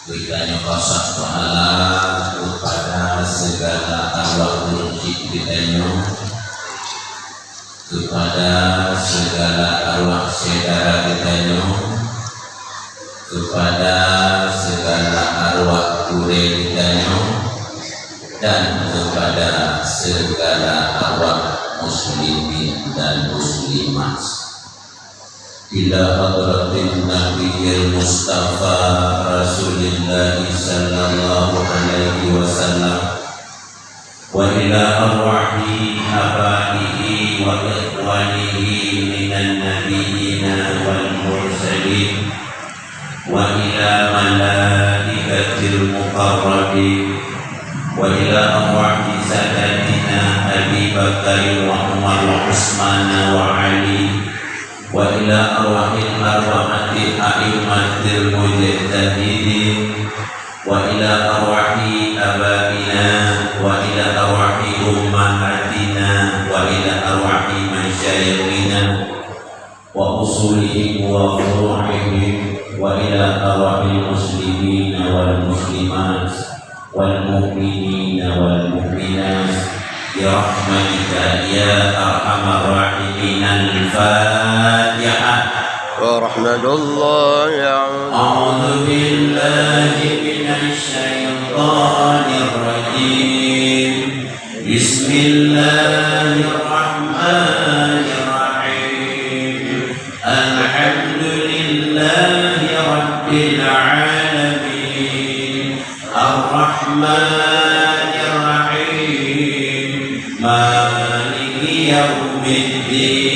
Berikannya kasih pahala kepada segala arwah penciptanya, kepada segala arwah saudara kitanya, kepada segala arwah kure kitanya, dan kepada segala arwah muslimin dan muslimat. Ila hadratin Nabiyil Mustafa Rasulillah sallallahu alaihi wasallam wa ila arwahi abaihi wa ikhwanihi minan nabiyina wal mursalin wa ila malaikatil muqarrabin wa ila arwahi sadatina Abi Bakar wa Umar wa Utsman wa Ali wa ila arwahil arwahati a'immatil mujtahidin wa ila arwahi abaina wa ila arwahi ummahatina wa ila arwahi masyayikhina wa usulihim wa furu'ihim wa ila arwahil muslimina wal muslimat wal mu'minina wal mu'minat ya rahmatika ya arhamar rahimin. Al-Fatihah. Wa rahmatullahi a'udzu billahi minasy syaithanir rajim. Bismillahirrahmanirrahim. Alhamdulillahi rabbil alamin. Ar-Rahmanir Rahim. Maliki yaumiddin.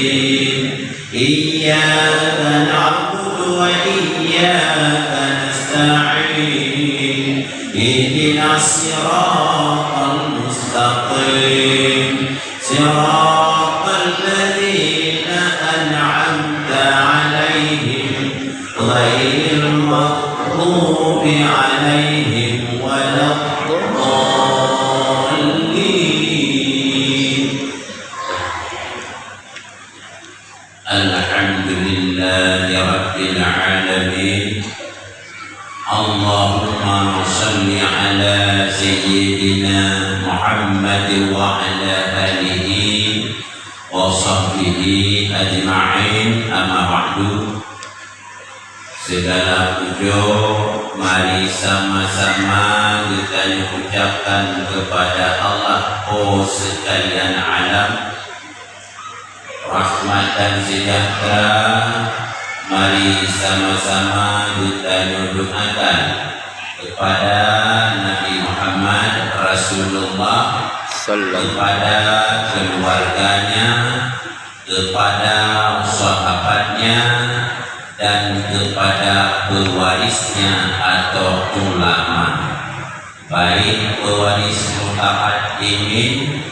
Iyyaka na'budu wa iyyaka nasta'in. Ihdinas siratal mustaqim. Siratal ladzina an'amta 'alaihim ghairil maghdubi 'alaihim waladdallin. Alhamdulillahi rabbil alamin. Allahumma shalli ala sayyidina Muhammad wa ala alihi wa sahbihi ajma'in. Amma ba'du. Segala puja mari sama-sama kita ucapkan kepada Allah, oh sekalian alam, rahmat dan sejahtera. Mari sama-sama kita doakan kepada Nabi Muhammad Rasulullah, kepada keluarganya, kepada sahabatnya, dan kepada pewarisnya atau ulama, baik pewaris mutaqaddimin,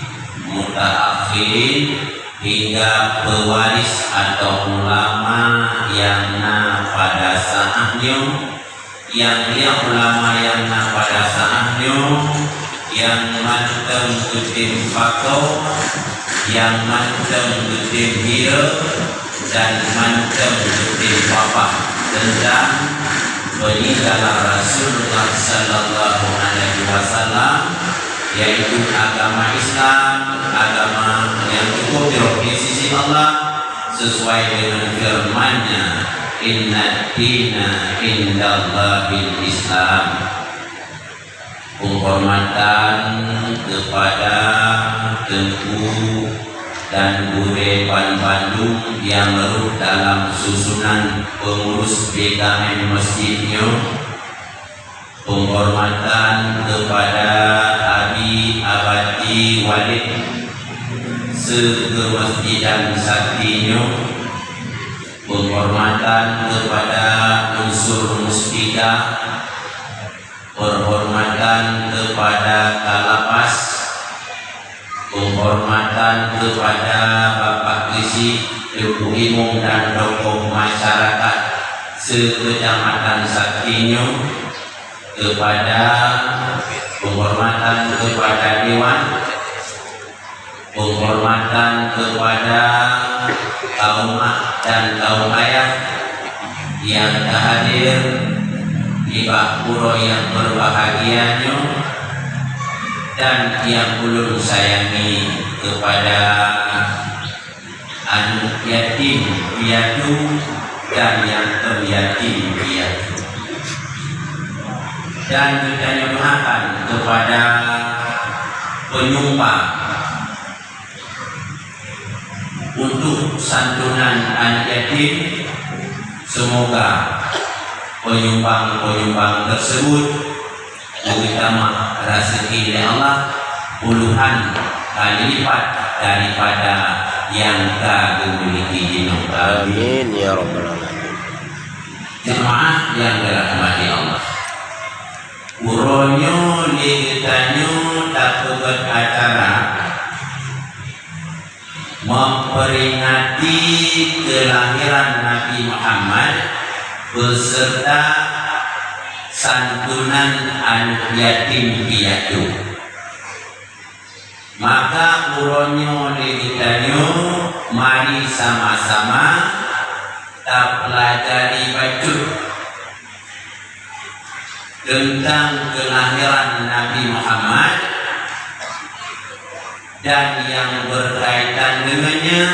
mutaakhirin, hingga pewaris atau ulama yang pada saatnya, yang ulama yang pada saatnya, yang mantem kutim fakau, yang mantem kutim hira, dan mantem kutim bapak tentang peninggalan Rasulullah sallallahu alaihi wasallam, yaitu agama Islam, agama yang cukup di sisi Allah sesuai dengan firman-Nya, inna dina indallahil Islam. Penghormatan kepada Tengku dan Bure Bandung yang larut dalam susunan pengurus BKM masjidnya. Penghormatan kepada Abi Abadi Walid sekemasjidan saktinya. Penghormatan kepada unsur muspika. Penghormatan kepada Kalapas. Penghormatan kepada Bapak Kisi, Ibu Imum dan tokoh masyarakat sekecamatan saktinya. Kepada penghormatan kepada Dewan, penghormatan kepada kaum dan kaum ayah yang hadir, di pura yang berbahagianya dan yang ulun sayangi kepada anak yatim piatu dan yang teryatim piatu, dan kita nyuruhkan kepada penyumbang untuk santunan anak yatim. Semoga penyumbang tersebut terutama rezeki dari Allah puluhan kali lipat daripada yang kagum miliki jinong. Amin ya rabbal alamin. Jemaah yang dirahmati Allah, uronyo ligitanyo dapat acara memperingati kelahiran Nabi Muhammad beserta santunan anak yatim piatu. Maka uronyo ligitanyo mari sama-sama kita pelajari baca tentang kelahiran Nabi Muhammad dan yang berkaitan dengannya.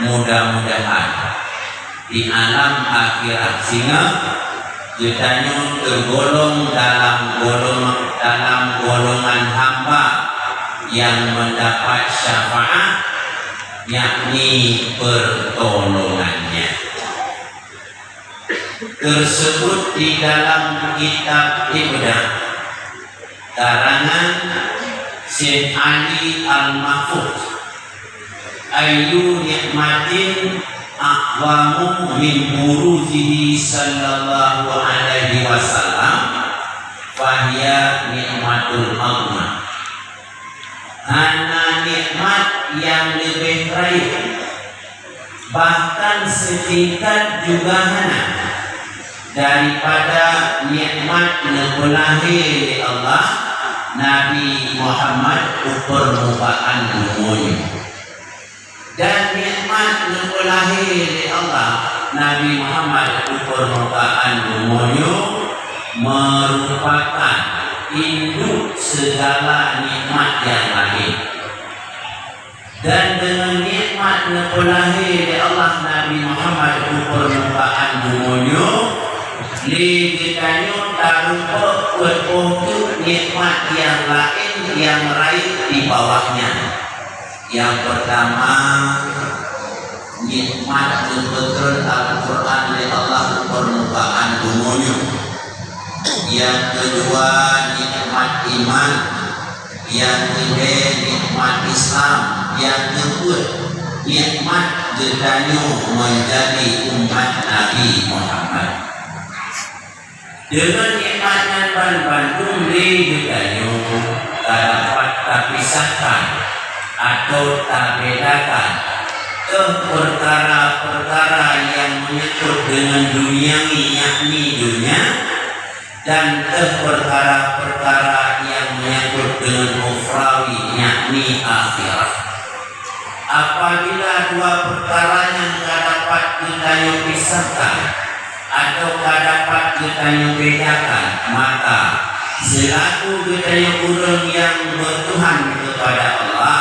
Mudah-mudahan di alam akhirat singa kita tergolong dalam golongan hamba yang mendapat syafaat, yakni pertolongannya tersebut di dalam kitab Ibdah karangan Syekh Ali Al-Mahfuz. Ayu nikmatin a'wamu min buruzihi sallallahu alaihi wasallam fahiya nikmatul azmah. Hana nikmat yang lebih baik, bahkan setingkat juga hana daripada nikmat nebulahi Allah Nabi Muhammad permukaan bumi. Dan nikmat nebulahi Allah Nabi Muhammad permukaan bumi merupakan induk segala nikmat yang lain. Dan dengan nikmat nebulahi Allah Nabi Muhammad permukaan bumi ligitanyo taruh untuk nikmat yang lain yang raih di bawahnya. Yang pertama, nikmat betul Al-Quran dari Allah permukaan bumi. Yang kedua, nikmat iman. Yang ketiga, nikmat Islam. Yang keempat, nikmat gedanyo menjadi umat Nabi Muhammad. Dengan nikmatnya Bandung gedanyo tak dapat terpisahkan atau tak bedakan ke perkara-perkara yang menyangkut dengan duniawi, yakni dunia, dan ke perkara-perkara yang menyangkut dengan ukhrawi, yakni akhirat. Apabila dua perkara yang tak dapat kita pisahkan atau tak dapat kita bedakan, maka selaku kita orang yang bertuhan kepada Allah,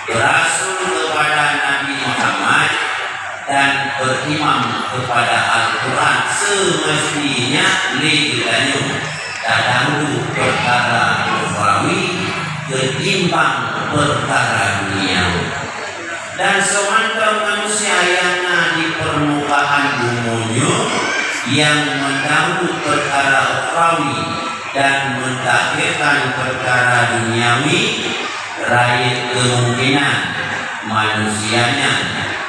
berasul kepada Nabi Muhammad, dan berimam kepada Al-Quran, semestinya ligitanyo tak dahulu perkara ukhrawi ketimbang perkara dunia. Dan semantau manusia yang di permukaan bumi yang mendahulu perkara ukhrawi dan mentakhirkan perkara duniawi, raih kemungkinan manusianya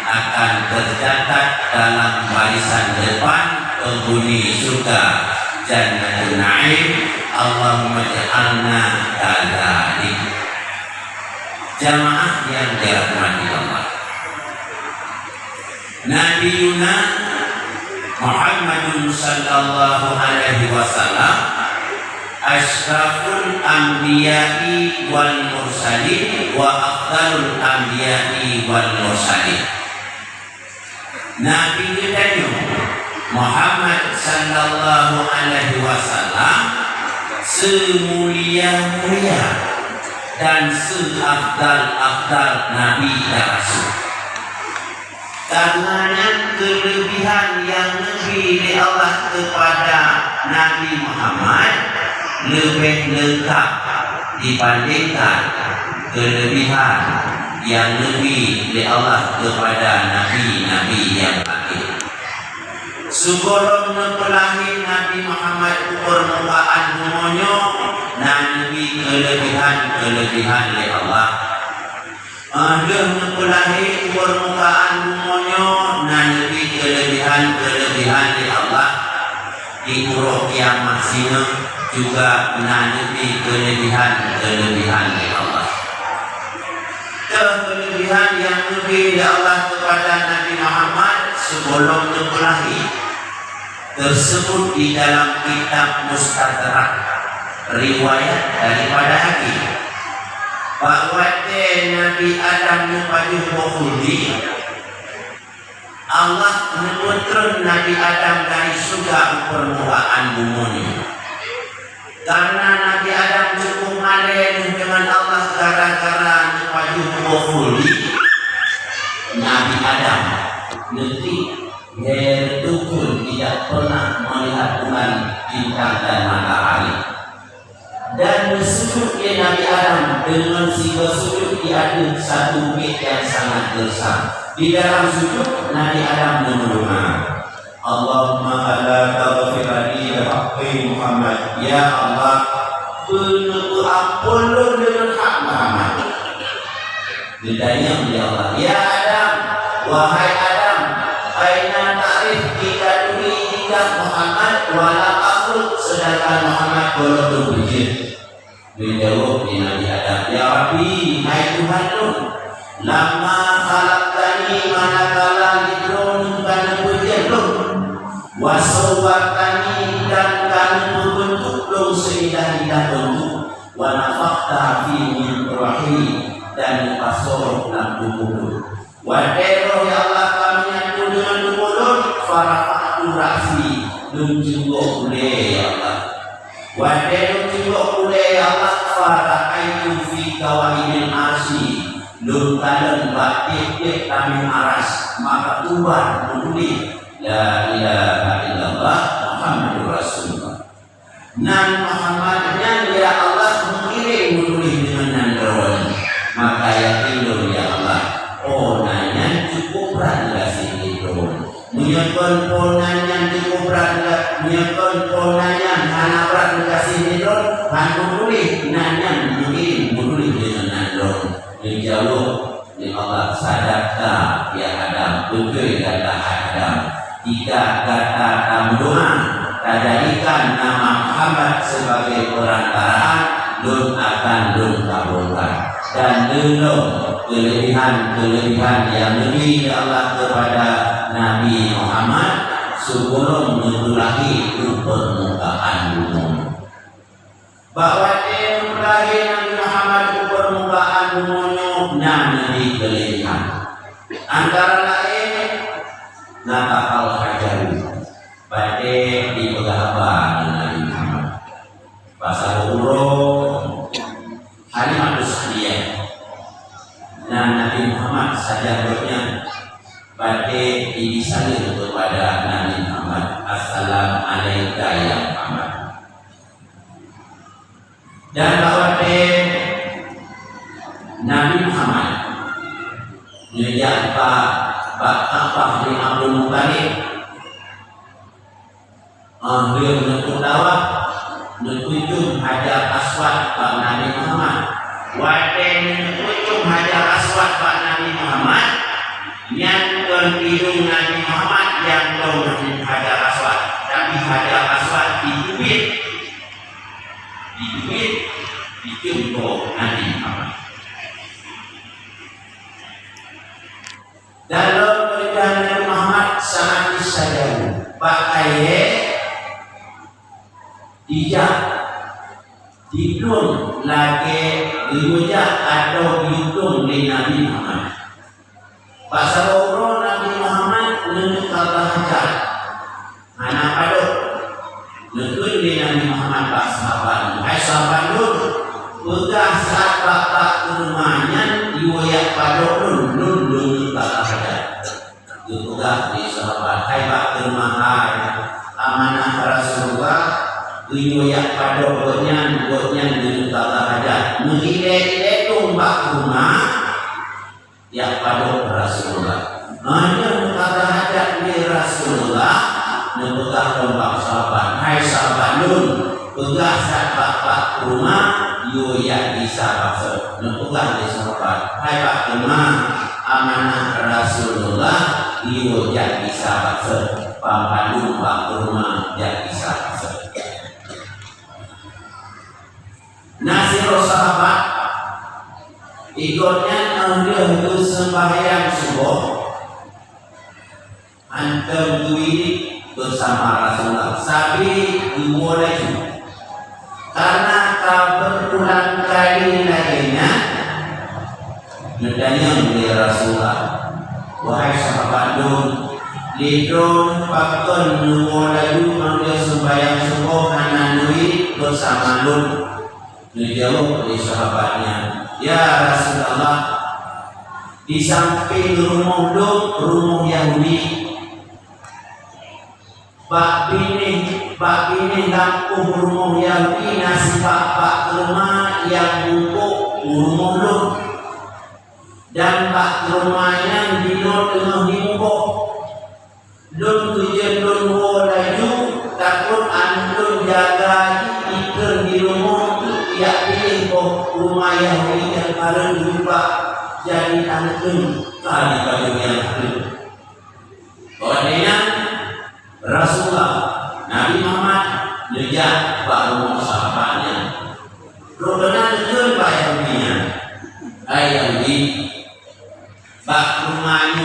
akan tercatat dalam barisan depan penghuni surga Jannatul Na'im. Allahumma ja'alna kadzalik. Jamaah yang dirahmati Allah, Nabiuna Muhammadun sallallahu alaihi wasallam asyraful anbiya'i wal mursalin wa afdalul anbiya'i wal mursalin. Nabi kita Muhammad sallallahu alaihi wasallam semulia-mulia dan seafdal-afdal nabi dan rasul. Karenanya kelebihan yang lebih dari Allah kepada Nabi Muhammad lebih lengkap dibandingkan kelebihan yang lebih dari Allah kepada nabi-nabi yang lain. Sebelum pelahir Nabi Muhammad permukaan dunia, Nabi kelebihan dari Allah. Ada pelahir permukaan dunia, Nabi kelebihan dari Allah. Di urut yang maksina juga Nabi kelebihan dari Allah. Kelebihan yang lebih dari Allah kepada Nabi Muhammad sebelum pelahir tersebut di dalam kitab Mustadrak riwayat daripada Hakim bahwa Nabi Adam menuju khuldi. Allah mengutus Nabi Adam dari surga permukaan bumi. Karena Nabi Adam cukup malin dengan Allah gara-gara menuju khuldi. Nabi Adam nanti bertukun tidak pernah melihat bulan, bintang dan matahari. Dan sujud Nabi Adam dengan sifat sujud ada satu bait yang sangat besar. Di dalam sujud Nabi Adam mendoa, Allahumma ala taghfirani bihaqqi Muhammad. Ya Allah, penuh ampun dengan hak Muhammad. Ditanya oleh Allah, ya Adam, wahai Adam, aina ta'rif kita duri jika Muhammad wala akhluk, sedangkan Muhammad belum berbijir. Dijawab di Nabi Adam, ya Rabbi, hai Tuhanku, lama khalaqtani manakala lidrun kana berjelum, wasawatani dan kana berbentuk lung seindah-indah bentuk, wa nafakhta fi min rohi dan pasor lan tubuh. Wa dero ya Allah kami nyatu dengan tubuh farafatu ra'si lung jenggo ule ya Allah. Wa dero jenggo ule ya Allah farakaitu fi kawaidil arsi lung talem batik kami aras maka tuban menuli la ilaha illallah Muhammadur Rasulullah. Nan Muhammadnya ya Allah mengirim menuli dengan nandron. Maka yakin ya Allah, oh nanya cukup berat nggak sih itu? Menyekon ponanya cukup berat nggak? Menyekon ponanya hana berat nggak sih itu? Hantu boleh nanya mungkin boleh dengan nandong. Dijawab ya Allah sadaka ya Adam, betul kata Adam. Tidak kata kamu doa, jadikan nama Muhammad sebagai perantaraan, don akan don kabulkan. Dan belum kelebihan yang lebih Allah kepada Nabi Muhammad sebelum menulahi permukaan bumi. Bahwa dia lahir Nabi Muhammad permukaan bumi Nabi kelebihan. Antara lain nakal hajaru pada di pegahaba Nabi Muhammad. Pasal urut Halimatus Sa'diyah. Nah Nabi Muhammad sajabatnya pada disalin kepada Nabi Muhammad, Assalamualaikum ya Muhammad. Dan bahwa Nabi Muhammad menjadi Pak bin Abdul Muttalib beliau menuntut dakwah menunjuk Hajar Aswad Pak Nabi Muhammad. Wadah menunjuk Hajar Aswad Pak Nabi Muhammad yang hidung Nabi Muhammad yang belum Hajar Aswad, tapi Hajar Aswad dicubit dijumpo Nabi Muhammad. Dalam perjalanan Nabi Muhammad sangat disayang pakai dijak diplom lagi diujak atau diplom di Nabi Muhammad. Pasal orang Nabi Muhammad menunjuk kata hajar Muhammad pak sahabat. Hai sahabat dun, udah saat bapak ke rumahnya diwoyak pada lun tak ada. Udah di sahabat. Hai pak ke rumah hai amanah Rasulullah diwoyak pada buatnya dun tak ada. Menghidai tumbak rumah yang pada Rasulullah. Hanya kata hajat di Rasulullah memegah tombak sahabat. Hai sahabat nun, pegah sahabat rumah yo yang bisa masuk. Memegah di sahabat. Hai pak rumah amanah Rasulullah yo yang bisa masuk. Pampandu pak rumah yang bisa masuk. Nasir sahabat ikutnya dia itu sembahyang subuh antum duit bersama Rasulullah sabi dimulai karena berulang kali lainnya nedanya oleh Rasulullah. Wahai sahabat dun lidun pakon dimulai manggil sembahyang subuh karena duit bersama dun. Dijawab oleh sahabatnya, ya Rasulullah, di samping rumah Yahudi, Pak bini kampung rumah Yahudi nasi pak rumah yang bungkuk rumah lu, dan pak rumahnya dino tengah bungkuk, dun tujuan dun laju takut antun jaga ikan di rumah. Ya pilih rumah Yahudi yang paling jumpa jadi antun tadi pada yang lalu. Orangnya Rasulullah Nabi Muhammad lejat pak rumah sahabatnya. Rupanya betul pak Yahudinya. Hai Yahudi, pak rumahnya